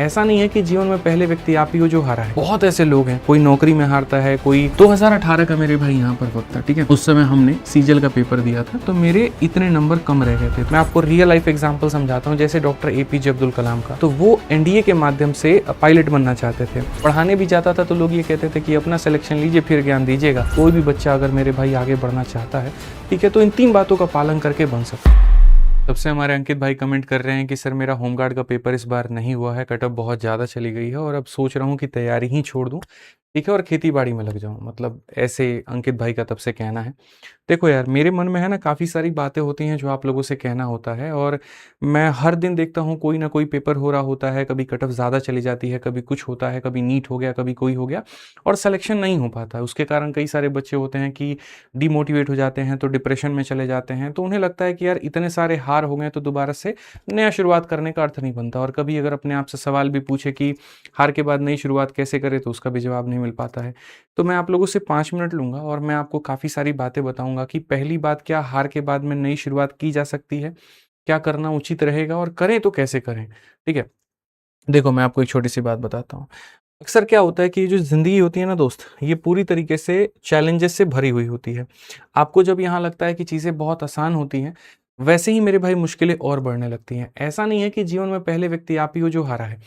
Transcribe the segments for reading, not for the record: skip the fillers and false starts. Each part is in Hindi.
ऐसा नहीं है कि जीवन में पहले व्यक्ति आप ही हो जो हारा है। बहुत ऐसे लोग हैं, कोई नौकरी में हारता है, कोई 2018 का मेरे भाई यहाँ पर वक्त था, ठीक है। उस समय हमने सीजल का पेपर दिया था तो मेरे इतने नंबर कम रह गए थे। मैं आपको रियल लाइफ एग्जांपल समझाता हूँ, जैसे डॉक्टर एपीजे अब्दुल कलाम का, तो वो एनडीए के माध्यम से पायलट बनना चाहते थे। पढ़ाने भी जाता था तो लोग ये कहते थे कि अपना सिलेक्शन लीजिए फिर ज्ञान दीजिएगा। कोई भी बच्चा अगर मेरे भाई आगे बढ़ना चाहता है, ठीक है, तो इन 3 बातों का पालन करके बन सकता है। तब से हमारे अंकित भाई कमेंट कर रहे हैं कि सर मेरा होमगार्ड का पेपर इस बार नहीं हुआ है, कट ऑफ बहुत ज़्यादा चली गई है और अब सोच रहा हूँ कि तैयारी ही छोड़ दूँ, ठीक है, और खेती बाड़ी में लग जाऊँ। मतलब ऐसे अंकित भाई का तब से कहना है। देखो यार, मेरे मन में है ना काफ़ी सारी बातें होती हैं जो आप लोगों से कहना होता है, और मैं हर दिन देखता हूँ कोई ना कोई पेपर हो रहा होता है, कभी कट ऑफ ज़्यादा चली जाती है, कभी कुछ होता है, कभी नीट हो गया, कभी कोई हो गया और सिलेक्शन नहीं हो पाता है। उसके कारण कई सारे बच्चे होते हैं कि डिमोटिवेट हो जाते हैं, तो डिप्रेशन में चले जाते हैं, तो उन्हें लगता है कि यार इतने सारे हार हो गए तो दोबारा से नया शुरुआत करने का अर्थ नहीं बनता। और कभी अगर अपने आप से सवाल भी पूछे कि हार के बाद नई शुरुआत कैसे करें, तो उसका भी जवाब नहीं मिल पाता है। तो मैं आप लोगों से 5 मिनट लूँगा और मैं आपको काफ़ी सारी बातें बताऊँगा कि पहली बात, क्या हार के बाद में नई शुरुआत की जा सकती है? क्या करना उचित रहेगा और करें तो कैसे करें? ठीक है? देखो, मैं आपको एक छोटी-सी बात बताता हूँ। अक्सर क्या होता है कि ये जो ज़िंदगी होती है ना दोस्त, ये पूरी तरीके से चैलेंजेस से भरी हुई होती है। आपको जब यहाँ लगता है कि चीज़ें बहुत आसान होती हैं, वैसे ही मेरे भाई मुश्किलें और बढ़ने लगती हैं। ऐसा नहीं है कि जीवन में पहले व्यक्ति आप ही हो जो हारा है।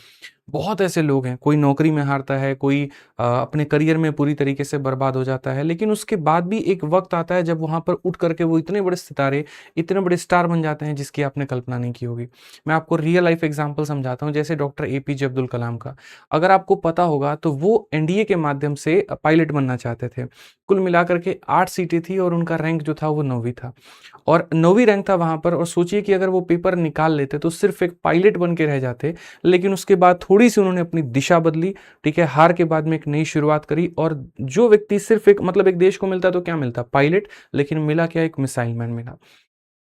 बहुत ऐसे लोग हैं, कोई नौकरी में हारता है, कोई अपने करियर में पूरी तरीके से बर्बाद हो जाता है, लेकिन उसके बाद भी एक वक़्त आता है जब वहाँ पर उठ कर के वो इतने बड़े सितारे, इतने बड़े स्टार बन जाते हैं जिसकी आपने कल्पना नहीं की होगी। मैं आपको रियल लाइफ एग्ज़ाम्पल समझाता हूँ, जैसे डॉक्टर एपीजे अब्दुल कलाम का। अगर आपको पता होगा तो वो एनडीए के माध्यम से पायलट बनना चाहते थे। कुल मिलाकर के 8 सीटें थी और उनका रैंक जो था वो 9वीं था और 9वीं रैंक था वहाँ पर। और सोचिए कि अगर वो पेपर निकाल लेते तो सिर्फ़ एक पायलट बन के रह जाते, लेकिन उसके बाद थोड़ी-सी उन्होंने अपनी दिशा बदली, ठीक है? हार के बाद में एक नई शुरुआत करी और जो व्यक्ति सिर्फ़ एक मतलब एक देश को मिलता तो क्या मिलता? पायलट, लेकिन मिला क्या? एक मिसाइल मैन मिला।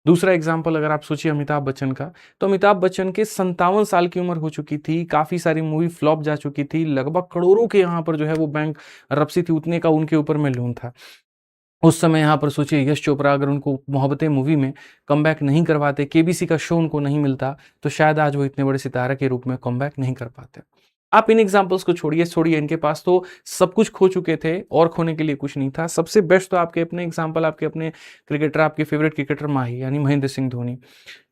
दूसरा एग्ज़ाम्पल अगर आप सोचिए अमिताभ बच्चन का, तो अमिताभ बच्चन के 57 साल की उम्र हो चुकी थी, काफ़ी सारी मूवी फ्लॉप जा चुकी थी, लगभग करोड़ों के यहाँ पर जो है वो बैंक रपसी थी, उतने का उनके ऊपर में लोन था। उस समय यहाँ पर सोचिए यश चोपड़ा अगर उनको मोहब्बतें मूवी में कमबैक नहीं करवाते, केबीसी का शो उनको नहीं मिलता, तो शायद आज वो इतने बड़े सितारे के रूप में कमबैक नहीं कर पाते। आप इन एग्ज़ाम्पल्स को छोड़िए, इनके पास तो सब कुछ खो चुके थे और खोने के लिए कुछ नहीं था। सबसे बेस्ट तो आपके अपने एग्ज़ाम्पल, आपके अपने क्रिकेटर, आपके फ़ेवरेट क्रिकेटर माही यानी महेंद्र सिंह धोनी,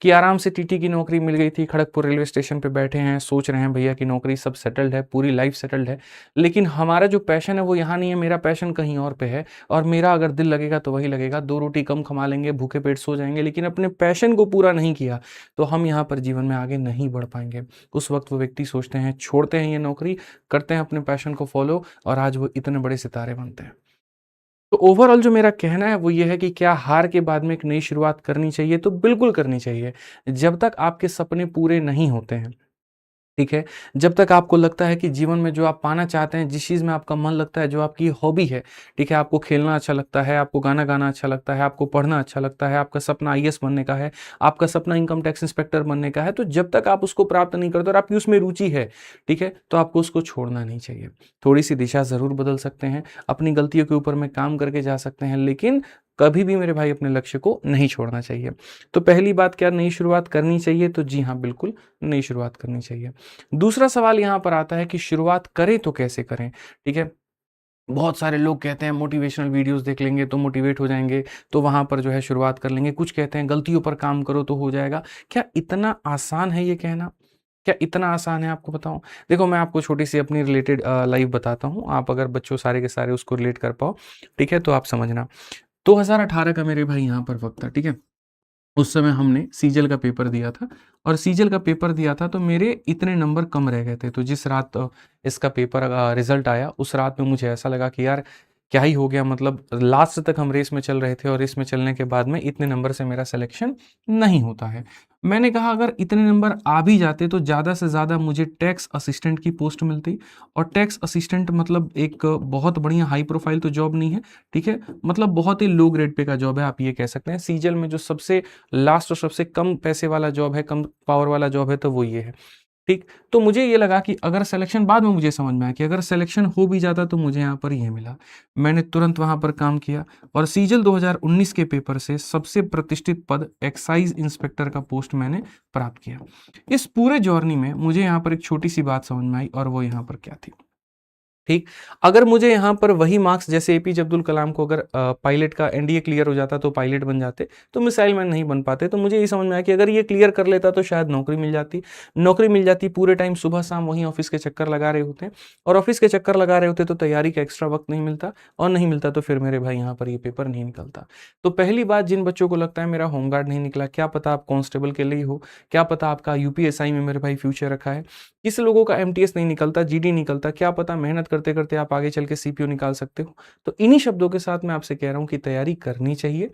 कि आराम से टीटी की नौकरी मिल गई थी, खड़गपुर रेलवे स्टेशन पे बैठे हैं, सोच रहे हैं भैया की नौकरी, सब सेटल्ड है, पूरी लाइफ़ सेटल्ड है। लेकिन हमारा जो पैशन है वो यहाँ नहीं है, मेरा पैशन कहीं और पे है और मेरा अगर दिल लगेगा तो वही लगेगा। 2 रोटी कम कमा लेंगे, भूखे पेट सो जाएँगे, लेकिन अपने पैशन को पूरा नहीं किया, तो हम यहाँ पर जीवन में आगे नहीं बढ़ पाएँगे। उस वक़्त वो व्यक्ति सोचते हैं, छोड़ते हैं ये नौकरी, करते हैं अपने पैशन को फ़ॉलो और आज वो इतने बड़े सितारे बनते हैं। तो ओवरऑल जो मेरा कहना है वो ये है कि क्या हार के बाद में एक नई शुरुआत करनी चाहिए? तो बिल्कुल करनी चाहिए। जब तक आपके सपने पूरे नहीं होते हैं, ठीक है? जब तक आपको लगता है कि जीवन में जो आप पाना चाहते हैं, जिस चीज़ में आपका मन लगता है, जो आपकी हॉबी है, ठीक है? आपको खेलना अच्छा लगता है, आपको गाना गाना अच्छा लगता है, आपको पढ़ना अच्छा लगता है, आपका सपना आईएएस बनने का है, आपका सपना इनकम टैक्स इंस्पेक्टर बनने का है, तो जब तक आप उसको प्राप्त नहीं करते और आपकी उसमें रुचि है, ठीक है? तो आपको उसको छोड़ना नहीं चाहिए। थोड़ी-सी दिशा ज़रूर बदल सकते हैं, अपनी गलतियों के ऊपर में काम करके जा सकते हैं, लेकिन कभी भी मेरे भाई अपने लक्ष्य को नहीं छोड़ना चाहिए। तो पहली बात, क्या नई शुरुआत करनी चाहिए? तो जी हाँ, बिल्कुल नई शुरुआत करनी चाहिए। दूसरा सवाल यहाँ पर आता है कि शुरुआत करें तो कैसे करें? ठीक है? बहुत सारे लोग कहते हैं मोटिवेशनल वीडियोज़ देख लेंगे तो मोटिवेट हो जाएँगे, तो वहाँ पर जो है शुरुआत कर लेंगे। कुछ कहते हैं गलतियों पर काम करो तो हो जाएगा। क्या इतना आसान है ये कहना? क्या इतना आसान है, आपको बताऊँ? देखो, मैं आपको छोटी-सी अपनी रिलेटेड लाइफ़ बताता हूँ। आप अगर बच्चों सारे के सारे उसको रिलेट कर पाओ, ठीक है? तो आप समझना। 2018 का मेरे भाई यहाँ पर वक़्त था, ठीक है? उस समय हमने सीजल का पेपर दिया था और सीजल का पेपर दिया था तो मेरे इतने नंबर कम रह गए थे। तो जिस रात इसका पेपर रिज़ल्ट आया, उस रात में मुझे ऐसा लगा कि यार क्या ही हो गया, मतलब लास्ट तक हम रेस में चल रहे थे और रेस में चलने के बाद में इतने नंबर से मेरा सिलेक्शन नहीं होता है। मैंने कहा अगर इतने नंबर आ भी जाते तो ज़्यादा से ज़्यादा मुझे टैक्स असिस्टेंट की पोस्ट मिलती और टैक्स असिस्टेंट मतलब एक बहुत बढ़िया हाई प्रोफ़ाइल तो जॉब नहीं है, ठीक है? मतलब बहुत ही लो ग्रेड पे का जॉब है, आप ये कह सकते हैं। सीजल में जो सबसे लास्ट और सबसे कम पैसे वाला जॉब है, कम पावर वाला जॉब है, तो वो ये है। ठीक। तो मुझे ये लगा कि अगर सिलेक्शन, बाद में मुझे समझ में आया कि अगर सिलेक्शन हो भी जाता तो मुझे यहाँ पर ये मिला। मैंने तुरंत वहाँ पर काम किया और सीजल 2019 के पेपर से सबसे प्रतिष्ठित पद एक्साइज इंस्पेक्टर का पोस्ट मैंने प्राप्त किया। इस पूरे जर्नी में मुझे यहाँ पर एक छोटी सी बात समझ में आई और वो यहाँ पर क्या थी। ठीक। अगर मुझे यहाँ पर वही मार्क्स, जैसे एपीजे अब्दुल कलाम को अगर पायलट का एनडीए क्लियर हो जाता तो पायलट बन जाते, तो मिसाइल मैन नहीं बन पाते। तो मुझे ये समझ में आया कि अगर ये क्लियर कर लेता तो शायद नौकरी मिल जाती। नौकरी मिल जाती, पूरे टाइम सुबह शाम वहीं ऑफिस के चक्कर लगा रहे होते, और ऑफिस के चक्कर लगा रहे होते तो तैयारी का एक्स्ट्रा वक्त नहीं मिलता, और नहीं मिलता तो फिर मेरे भाई यहाँ पर ये पेपर नहीं निकलता। तो पहली बात, जिन बच्चों को लगता है मेरा होमगार्ड नहीं निकला, क्या पता आप कांस्टेबल के लिए हो, क्या पता आपका यूपीएसआई में मेरे भाई फ्यूचर रखा है, किस लोगों का एमटीएस नहीं निकलता, जीडी निकलता, क्या पता मेहनत करते करते आप आगे चल के सीपीयू निकाल सकते हो। तो इन्हीं शब्दों के साथ मैं आपसे कह रहा हूं कि तैयारी करनी चाहिए,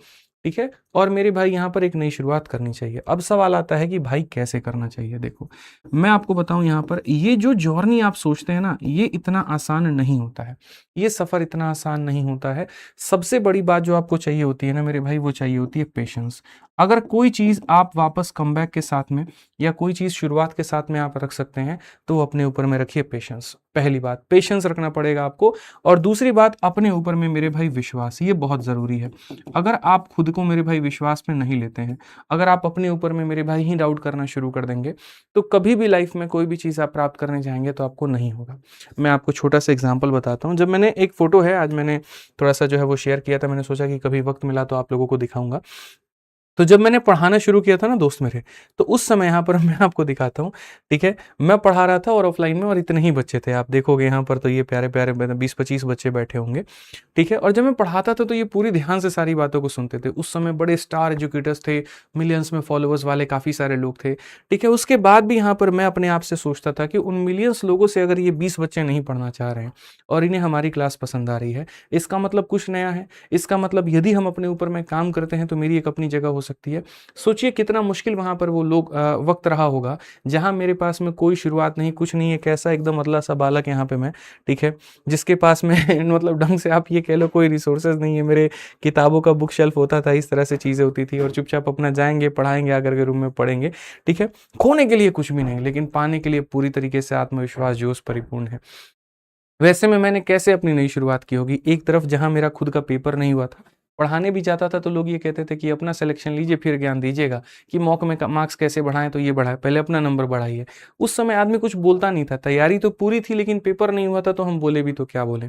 ठीक है। और मेरे भाई यहाँ पर एक नई शुरुआत करनी चाहिए। अब सवाल आता है कि भाई कैसे करना चाहिए। देखो, मैं आपको बताऊं, यहाँ पर ये जो जर्नी आप सोचते हैं ना, ये इतना आसान नहीं होता है, ये सफर इतना आसान नहीं होता है। सबसे बड़ी बात जो आपको चाहिए होती है ना मेरे भाई, वो चाहिए होती है पेशेंस। अगर कोई चीज आप वापस कमबैक के साथ में, या कोई चीज शुरुआत के साथ में आप रख सकते हैं, तो अपने ऊपर में रखिए पेशेंस। पहली बात, पेशेंस रखना पड़ेगा आपको। और दूसरी बात, अपने ऊपर में मेरे भाई विश्वास, ये बहुत जरूरी है। अगर आप खुद को मेरे भाई विश्वास में नहीं लेते हैं, अगर आप अपने ऊपर में मेरे भाई ही डाउट करना शुरू कर देंगे, तो कभी भी लाइफ में कोई भी चीज आप प्राप्त करने जाएंगे तो आपको नहीं होगा। मैं आपको छोटा सा एग्जांपल बताता हूँ। जब मैंने, एक फोटो है, आज मैंने थोड़ा सा जो है वो शेयर किया था, मैंने सोचा कि कभी वक्त मिला तो आप लोगों को दिखाऊंगा। तो जब मैंने पढ़ाना शुरू किया था ना दोस्त मेरे, तो उस समय यहाँ पर मैं आपको दिखाता हूँ, ठीक है। मैं पढ़ा रहा था और ऑफलाइन में, और इतने ही बच्चे थे, आप देखोगे यहाँ पर तो ये प्यारे प्यारे 20-25 बच्चे बैठे होंगे, ठीक है। और जब मैं पढ़ाता था तो ये पूरी ध्यान से सारी बातों को सुनते थे। उस समय बड़े स्टार एजुकेटर्स थे, मिलियंस में फॉलोअर्स वाले काफ़ी सारे लोग थे, ठीक है। उसके बाद भी यहाँ पर मैं अपने आप से सोचता था कि उन मिलियंस लोगों से अगर ये 20 बच्चे नहीं पढ़ना चाह रहे हैं और इन्हें हमारी क्लास पसंद आ रही है, इसका मतलब कुछ नया है। इसका मतलब यदि हम अपने ऊपर में काम करते हैं तो मेरी एक अपनी जगह हो सकती है। सोचिए कितना मुश्किल वहां पर वो लोग वक्त रहा होगा, जहां मेरे पास में कोई शुरुआत नहीं, कुछ नहीं है, कैसा एकदम अदला सा बालक यहाँ पे मैं, ठीक है, जिसके पास में मतलब ढंग से आप ये कह लो कोई रिसोर्सेज नहीं है। मेरे किताबों का बुक शेल्फ होता था, इस तरह से चीज़ें होती थी, और चुपचाप अपना जाएंगे, पढ़ाएंगे, आकर के रूम में पढ़ेंगे, ठीक है। खोने के लिए कुछ भी नहीं, लेकिन पाने के लिए पूरी तरीके से आत्मविश्वास जोश परिपूर्ण है। वैसे में मैंने कैसे अपनी नई शुरुआत की होगी। एक तरफ जहां मेरा खुद का पेपर नहीं हुआ था, पढ़ाने भी जाता था तो लोग ये कहते थे कि अपना सिलेक्शन लीजिए फिर ज्ञान दीजिएगा, कि मॉक में मार्क्स कैसे बढ़ाएं, तो ये बढ़ाए, पहले अपना नंबर बढ़ाइए। उस समय आदमी कुछ बोलता नहीं था, तैयारी तो पूरी थी लेकिन पेपर नहीं हुआ था, तो हम बोले भी तो क्या बोले,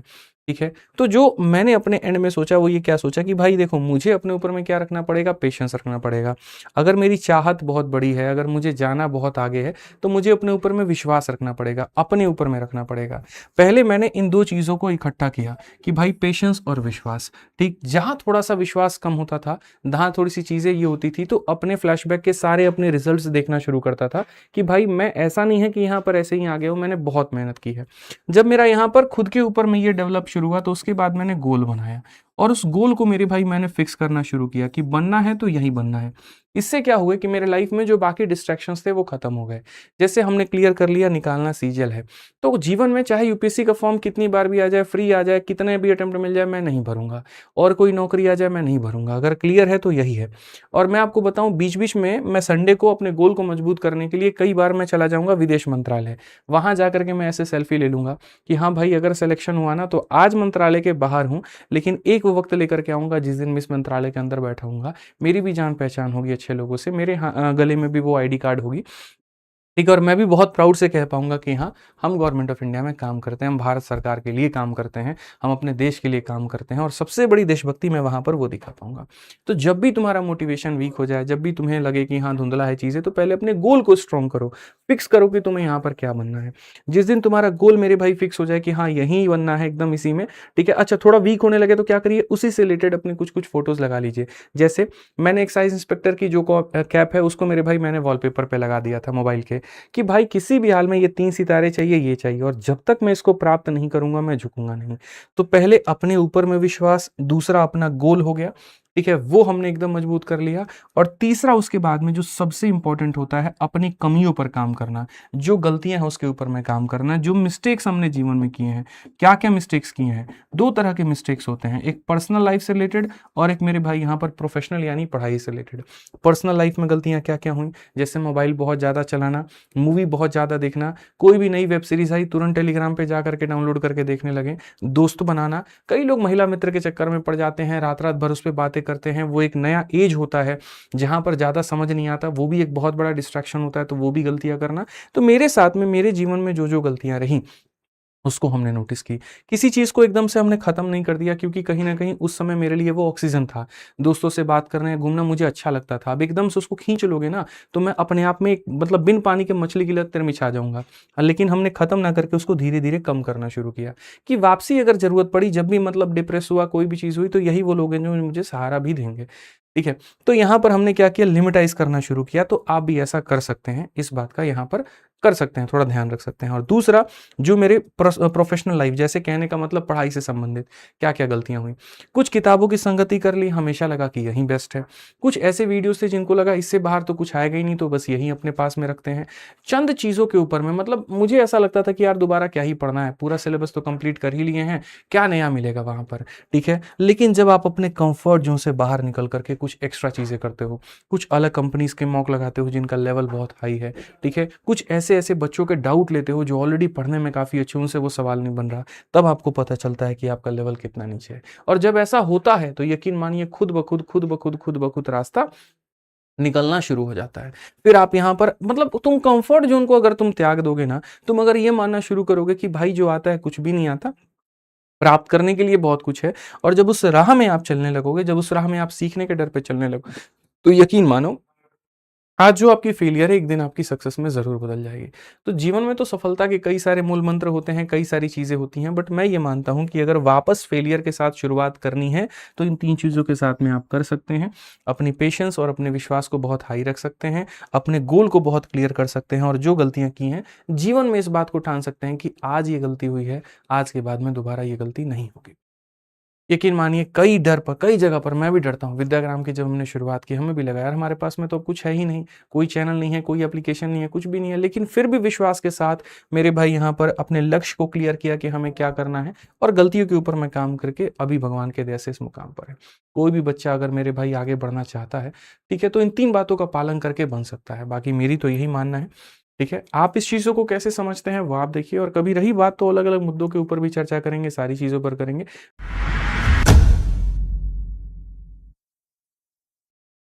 ठीक है। तो जो मैंने अपने एंड में सोचा वो ये क्या सोचा कि भाई देखो, मुझे अपने ऊपर में क्या रखना पड़ेगा, पेशेंस रखना पड़ेगा। अगर मेरी चाहत बहुत बड़ी है, अगर मुझे जाना बहुत आगे है, तो मुझे अपने ऊपर में विश्वास रखना पड़ेगा, अपने ऊपर में रखना पड़ेगा। पहले मैंने इन दो चीज़ों को इकट्ठा किया कि भाई पेशेंस और विश्वास, ठीक। जहां थोड़ा सा विश्वास कम होता था, जहां थोड़ी सी चीज़ें ये होती थी, तो अपने फ्लैशबैक के सारे अपने रिजल्ट्स देखना शुरू करता था कि भाई मैं, ऐसा नहीं है कि यहाँ पर ऐसे ही आ गया हूँ, मैंने बहुत मेहनत की है। जब मेरा यहाँ पर खुद के ऊपर में ये डेवलप शुरू हुआ, तो उसके बाद मैंने गोल बनाया, और उस गोल को मेरे भाई मैंने फिक्स करना शुरू किया कि बनना है तो यही बनना है। इससे क्या हुआ कि मेरे लाइफ में जो बाकी डिस्ट्रैक्शंस थे वो खत्म हो गए। जैसे हमने क्लियर कर लिया निकालना सीजीएल है, तो जीवन में चाहे यूपीएससी का फॉर्म कितनी बार भी आ जाए, फ्री आ जाए, कितने भी अटेम्प्ट मिल जाए, मैं नहीं भरूंगा, और कोई नौकरी आ जाए मैं नहीं भरूंगा। अगर क्लियर है तो यही है। और मैं आपको बताऊं, बीच बीच में मैं संडे को अपने गोल को मजबूत करने के लिए कई बार मैं चला जाऊंगा विदेश मंत्रालय। वहां जाकर के मैं ऐसे सेल्फी ले लूंगा कि हाँ भाई, अगर सिलेक्शन हुआ ना तो आज मंत्रालय के बाहर हूँ, लेकिन एक वो वक्त लेकर के आऊंगा जिस दिन मिस मंत्रालय के अंदर बैठा हूंगा। मेरी भी जान पहचान होगी अच्छे लोगों से, मेरे गले में भी वो आईडी कार्ड होगी, ठीक है। और मैं भी बहुत प्राउड से कह पाऊंगा कि हाँ, हम गवर्नमेंट ऑफ इंडिया में काम करते हैं, हम भारत सरकार के लिए काम करते हैं, हम अपने देश के लिए काम करते हैं, और सबसे बड़ी देशभक्ति मैं वहां पर वो दिखा पाऊंगा। तो जब भी तुम्हारा मोटिवेशन वीक हो जाए, जब भी तुम्हें लगे कि हाँ धुंधला है चीजें, तो पहले अपने गोल को स्ट्रॉन्ग करो, फिक्स करो कि तुम्हें यहाँ पर क्या बनना है। जिस दिन तुम्हारा गोल मेरे भाई फिक्स हो जाए कि हाँ यही बनना है, एकदम इसी में, ठीक है। अच्छा, थोड़ा वीक होने लगे तो क्या करिए, उसी से रिलेटेड अपनी कुछ कुछ फोटोज लगा लीजिए। जैसे मैंने एक्साइज इंस्पेक्टर की जो कैप है, उसको मेरे भाई मैंने वॉलपेपर पे लगा दिया था मोबाइल के, कि भाई किसी भी हाल में ये 3 सितारे चाहिए, ये चाहिए, और जब तक मैं इसको प्राप्त नहीं करूंगा मैं झुकूंगा नहीं। तो पहले अपने ऊपर में विश्वास, दूसरा अपना गोल हो गया, ठीक है, वो हमने एकदम मजबूत कर लिया। और तीसरा उसके बाद में जो सबसे इंपॉर्टेंट होता है, अपनी कमियों पर काम करना, जो गलतियां हैं उसके ऊपर में काम करना, जो मिस्टेक्स हमने जीवन में किए हैं। क्या क्या मिस्टेक्स किए हैं? दो तरह के मिस्टेक्स होते हैं, एक पर्सनल लाइफ से रिलेटेड और एक मेरे भाई यहाँ पर प्रोफेशनल यानी पढ़ाई से रिलेटेड। पर्सनल लाइफ में गलतियां क्या क्या हुई, जैसे मोबाइल बहुत ज़्यादा चलाना, मूवी बहुत ज़्यादा देखना, कोई भी नई वेब सीरीज आई तुरंत टेलीग्राम पे जा करके डाउनलोड करके देखने लगे, दोस्त बनाना, कई लोग महिला मित्र के चक्कर में पड़ जाते हैं, रात रात भर उस पर बातें करते हैं। वो एक नया एज होता है जहां पर ज़्यादा समझ नहीं आता, वो भी एक बहुत बड़ा डिस्ट्रैक्शन होता है, तो वो भी गलतियां करना। तो मेरे साथ में मेरे जीवन में जो जो गलतियां रही उसको हमने नोटिस की। किसी चीज़ को एकदम से हमने ख़त्म नहीं कर दिया, क्योंकि कहीं न कहीं उस समय मेरे लिए वो ऑक्सीजन था। दोस्तों से बात करने, घूमना मुझे अच्छा लगता था। अब एकदम से उसको खींच लोगे ना, तो मैं अपने आप में एक मतलब बिन पानी के मछली की लत में छा जाऊँगा। लेकिन हमने ख़त्म ना करके उसको धीरे-धीरे कम करना शुरू किया कि वापसी अगर ज़रूरत पड़ी, जब भी मतलब डिप्रेस हुआ, कोई भी चीज़ हुई, तो यही वो लोग हैं जो मुझे सहारा भी देंगे। ठीक है? तो यहाँ पर हमने क्या किया, लिमिटाइज़ करना शुरू किया। तो आप भी ऐसा कर सकते हैं, इस बात का यहाँ पर कर सकते हैं, थोड़ा ध्यान रख सकते हैं। और दूसरा, जो मेरे प्रोफेशनल लाइफ, जैसे कहने का मतलब पढ़ाई से संबंधित क्या-क्या गलतियाँ हुई। कुछ किताबों की संगति कर ली, हमेशा लगा कि यही बेस्ट है। कुछ ऐसे वीडियोज़ थे जिनको लगा इससे बाहर तो कुछ आएगा ही नहीं, तो बस यही अपने पास में रखते हैं। चंद चीज़ों के ऊपर में मतलब मुझे ऐसा लगता था कि यार दोबारा क्या ही पढ़ना है, पूरा सिलेबस तो कंप्लीट कर ही लिए हैं, क्या नया मिलेगा वहाँ पर, ठीक है। लेकिन जब आप अपने कंफर्ट ज़ोन से बाहर निकल करके कुछ एक्स्ट्रा चीज़ें करते हो, कुछ अलग कंपनीज़ के मॉक लगाते हो जिनका लेवल बहुत हाई है, ठीक है, कुछ ऐसे-ऐसे बच्चों के डाउट लेते हो जो ऑलरेडी पढ़ने में काफ़ी अच्छे, उनसे वो सवाल नहीं बन रहा, तब आपको पता चलता है कि आपका लेवल कितना नीचे है। और जब ऐसा होता है तो यकीन मानिए खुद ब खुद रास्ता निकलना शुरू हो जाता है। फिर आप यहाँ पर मतलब तुम कंफर्ट ज़ोन को अगर तुम त्याग दोगे ना, तुम अगर ये मानना शुरू करोगे कि भाई जो आता है कुछ भी नहीं आता, प्राप्त करने के लिए बहुत कुछ है, और जब उस राह में आप चलने लगोगे, जब उस राह में आप सीखने के डर पे चलने लगोगे, तो यकीन मानो आज जो आपकी फेलियर है एक दिन आपकी सक्सेस में ज़रूर बदल जाएगी। तो जीवन में तो सफलता के कई सारे मूल मंत्र होते हैं, कई सारी चीज़ें होती हैं, बट मैं ये मानता हूँ कि अगर वापस फेलियर के साथ शुरुआत करनी है तो इन 3 चीज़ों के साथ में आप कर सकते हैं। अपनी पेशेंस और अपने विश्वास को बहुत हाई रख सकते हैं, अपने गोल को बहुत क्लियर कर सकते हैं, और जो गलतियाँ की हैं जीवन में इस बात को ठान सकते हैं कि आज ये गलती हुई है, आज के बाद में दोबारा ये गलती नहीं होगी। यकीन मानिए कई जगह पर मैं भी डरता हूँ। विद्याग्राम की जब हमने शुरुआत की, हमें भी लगा यार हमारे पास में तो अब कुछ है ही नहीं, कोई चैनल नहीं है, कोई एप्लीकेशन नहीं है, कुछ भी नहीं है। लेकिन फिर भी विश्वास के साथ मेरे भाई यहाँ पर अपने लक्ष्य को क्लियर किया कि हमें क्या करना है, और गलतियों के ऊपर मैं काम करके अभी भगवान के दया से इस मुकाम पर है। कोई भी बच्चा अगर मेरे भाई आगे बढ़ना चाहता है, ठीक है, तो इन 3 बातों का पालन करके बन सकता है। बाकी मेरी तो यही मानना है, ठीक है। आप इस चीज़ों को कैसे समझते हैं वो आप देखिए, और कभी रही बात तो अलग-अलग मुद्दों के ऊपर भी चर्चा करेंगे, सारी चीज़ों पर करेंगे।